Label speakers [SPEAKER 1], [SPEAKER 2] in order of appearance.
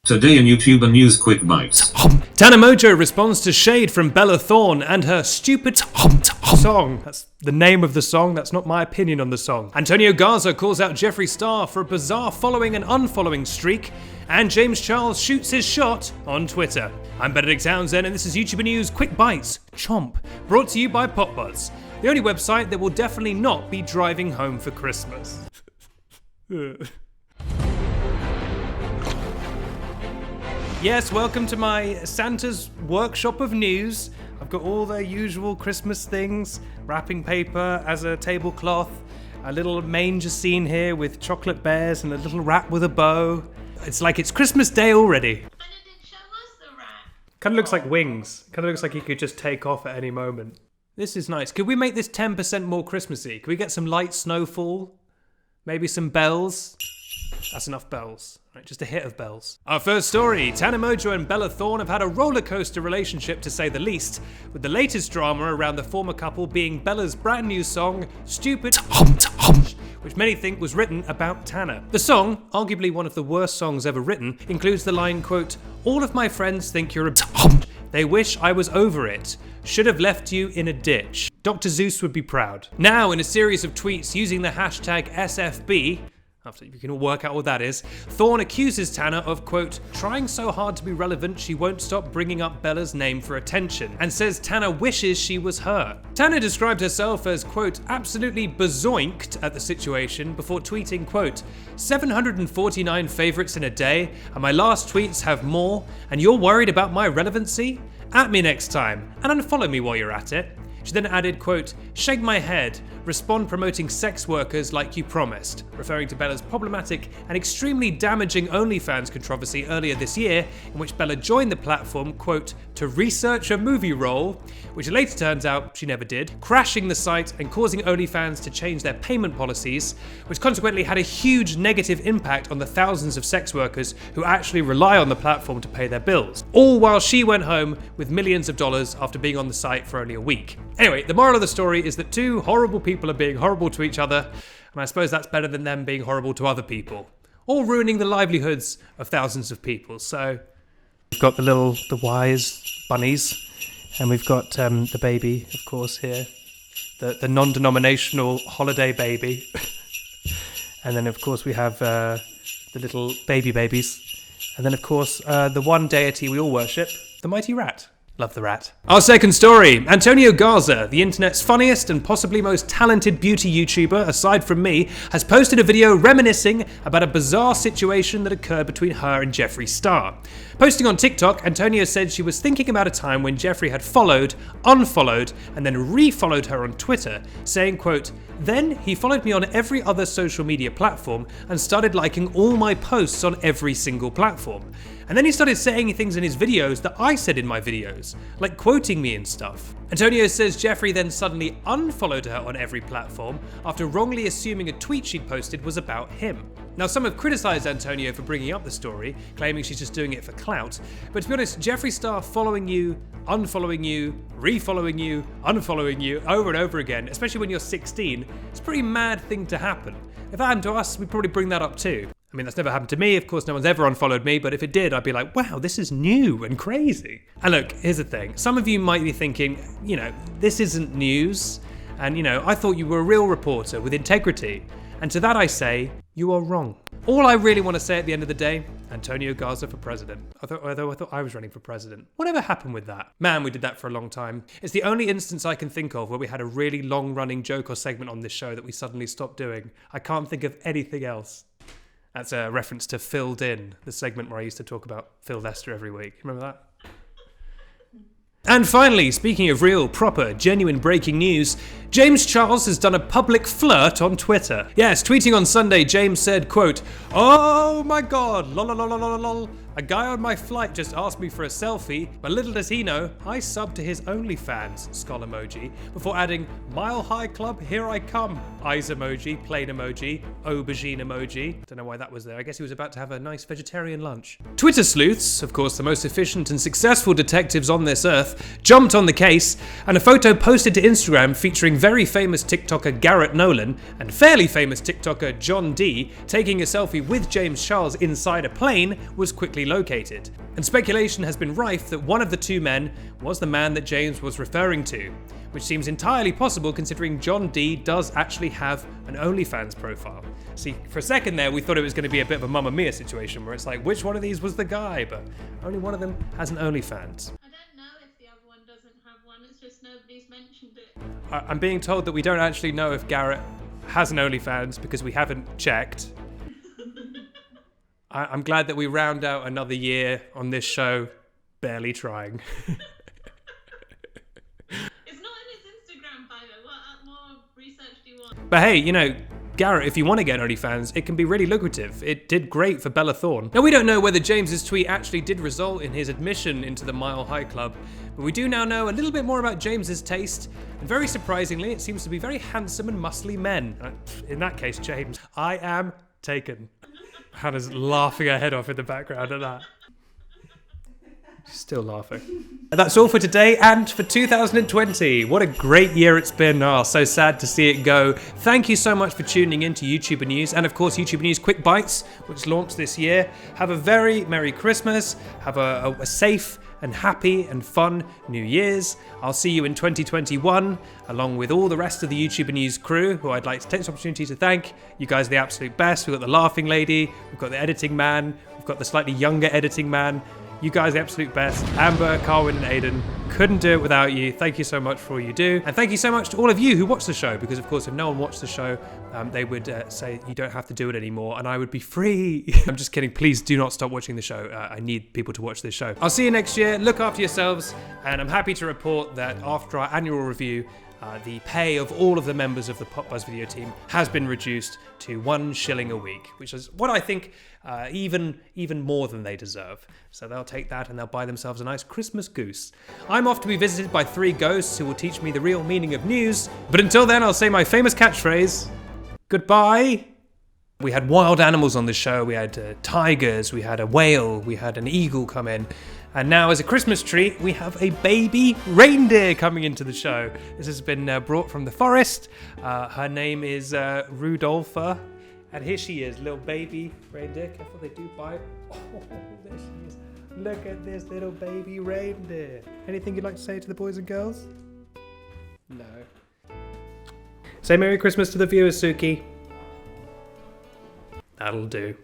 [SPEAKER 1] Today in YouTuber news quick bites.
[SPEAKER 2] Tana Mongeau responds to shade from Bella Thorne and her stupid song. That's the name of the song, that's not my opinion on the song. Antonio Garza calls out Jeffree Star for a bizarre following and unfollowing streak. And James Charles shoots his shot on Twitter. I'm Benedict Townsend and this is YouTuber News Quick Bites, Chomp, brought to you by PopBuzz, the only website that will definitely not be driving home for Christmas. Yes, welcome to my Santa's workshop of news. I've got all the usual Christmas things, wrapping paper as a tablecloth, a little manger scene here with chocolate bears and a little rat with a bow. It's like it's Christmas Day already.
[SPEAKER 3] And it didn't show us the rat.
[SPEAKER 2] Kind of looks like wings. Kind of looks like he could just take off at any moment. This is nice. Could we make this 10% more Christmassy? Could we get some light snowfall? Maybe some bells? That's enough bells. Right, just a hit of bells. Our first story, Tana Mongeau and Bella Thorne have had a roller coaster relationship to say the least, with the latest drama around the former couple being Bella's brand new song, Stupid, which many think was written about Tana. The song, arguably one of the worst songs ever written, includes the line, quote, "All of my friends think you're a they wish I was over it. Should have left you in a ditch. Dr. Zeus would be proud." Now, in a series of tweets using the hashtag SFB, after you can all work out what that is, Thorne accuses Tana of, quote, "trying so hard to be relevant she won't stop bringing up Bella's name for attention," and says Tana wishes she was her. Tana described herself as, quote, "absolutely bezoinked at the situation," before tweeting, quote, "749 favorites in a day, and my last tweets have more, and you're worried about my relevancy? At me next time, and unfollow me while you're at it." She then added, quote, "shake my head, respond promoting sex workers like you promised," referring to Bella's problematic and extremely damaging OnlyFans controversy earlier this year, in which Bella joined the platform, quote, "to research a movie role," which later turns out she never did, crashing the site and causing OnlyFans to change their payment policies, which consequently had a huge negative impact on the thousands of sex workers who actually rely on the platform to pay their bills. All while she went home with millions of dollars after being on the site for only a week. Anyway, the moral of the story is that two horrible people are being horrible to each other, and I suppose that's better than them being horrible to other people, or ruining the livelihoods of thousands of people. So we've got the wise bunnies, and we've got the baby, of course, here, the non-denominational holiday baby, and then of course we have the little babies, and then of course the one deity we all worship, the mighty rat. Love the rat. Our second story, Antonio Garza, the internet's funniest and possibly most talented beauty YouTuber, aside from me, has posted a video reminiscing about a bizarre situation that occurred between her and Jeffree Star. Posting on TikTok, Antonio said she was thinking about a time when Jeffree had followed, unfollowed, and then refollowed her on Twitter, saying, quote, "then he followed me on every other social media platform and started liking all my posts on every single platform. And then he started saying things in his videos that I said in my videos, like quoting me and stuff." Antonio says Jeffree then suddenly unfollowed her on every platform after wrongly assuming a tweet she'd posted was about him. Now, some have criticised Antonio for bringing up the story, claiming she's just doing it for clout, but to be honest, Jeffree Star following you, unfollowing you, refollowing you, unfollowing you over and over again, especially when you're 16, it's a pretty mad thing to happen. If that happened to us, we'd probably bring that up too. I mean, that's never happened to me. Of course, no one's ever unfollowed me, but if it did, I'd be like, wow, this is new and crazy. And look, here's the thing. Some of you might be thinking, this isn't news. And, I thought you were a real reporter with integrity. And to that I say, you are wrong. All I really want to say at the end of the day, Antonio Garza for president. Although I thought I was running for president. Whatever happened with that? Man, we did that for a long time. It's the only instance I can think of where we had a really long-running joke or segment on this show that we suddenly stopped doing. I can't think of anything else. That's a reference to Filled In, the segment where I used to talk about Phil Lester every week. Remember that? And finally, speaking of real, proper, genuine breaking news, James Charles has done a public flirt on Twitter. Yes, tweeting on Sunday, James said, quote, "oh my god, lol lol lol lol lol. A guy on my flight just asked me for a selfie, but little does he know, I subbed to his OnlyFans, skull emoji, before adding, Mile High Club, here I come, eyes emoji, plain emoji, aubergine emoji." Don't know why that was there. I guess he was about to have a nice vegetarian lunch. Twitter sleuths, of course the most efficient and successful detectives on this earth, Sleuth jumped on the case, and a photo posted to Instagram featuring very famous TikToker Garrett Nolan and fairly famous TikToker John D taking a selfie with James Charles inside a plane was quickly located. And speculation has been rife that one of the two men was the man that James was referring to, which seems entirely possible considering John D does actually have an OnlyFans profile. See, for a second there we thought it was going to be a bit of a Mamma Mia situation where it's like, which one of these was the guy? But only one of them has an OnlyFans.
[SPEAKER 3] I don't know if the other one doesn't have one, it's just nobody's mentioned it.
[SPEAKER 2] I'm being told that we don't actually know if Garrett has an OnlyFans because we haven't checked. I'm glad that we round out another year on this show barely trying.
[SPEAKER 3] It's not in his Instagram bio. What more research do you want?
[SPEAKER 2] But hey, you know, Garrett, if you want to get OnlyFans, it can be really lucrative. It did great for Bella Thorne. Now, we don't know whether James's tweet actually did result in his admission into the Mile High Club, but we do now know a little bit more about James's taste, and very surprisingly, it seems to be very handsome and muscly men. In that case, James, I am taken. Hannah's laughing her head off in the background at that. She's still laughing. And that's all for today and for 2020. What a great year it's been. Oh, so sad to see it go. Thank you so much for tuning in to YouTuber News and of course YouTuber News Quick Bites, which launched this year. Have a very Merry Christmas. Have a safe and happy and fun New Year's. I'll see you in 2021, along with all the rest of the YouTuber News crew, who I'd like to take this opportunity to thank. You guys are the absolute best. We've got the laughing lady, we've got the editing man, we've got the slightly younger editing man. You guys are the absolute best. Amber, Carwin and Aiden. Couldn't do it without you. Thank you so much for all you do. And thank you so much to all of you who watch the show, because of course if no one watched the show, they would say you don't have to do it anymore and I would be free. I'm just kidding. Please do not stop watching the show. I need people to watch this show. I'll see you next year. Look after yourselves. And I'm happy to report that after our annual review, the pay of all of the members of the PopBuzz video team has been reduced to £1 a week, which is what I think even more than they deserve. So they'll take that and they'll buy themselves a nice Christmas goose. I'm off to be visited by 3 ghosts who will teach me the real meaning of news. But until then, I'll say my famous catchphrase, goodbye. We had wild animals on the show. We had tigers, we had a whale, we had an eagle come in. And now, as a Christmas treat, we have a baby reindeer coming into the show. This has been brought from the forest. Her name is Rudolpha. And here she is, little baby reindeer. Careful, they do bite. Oh, there she is. Look at this little baby reindeer. Anything you'd like to say to the boys and girls? No. Say Merry Christmas to the viewers, Suki. That'll do.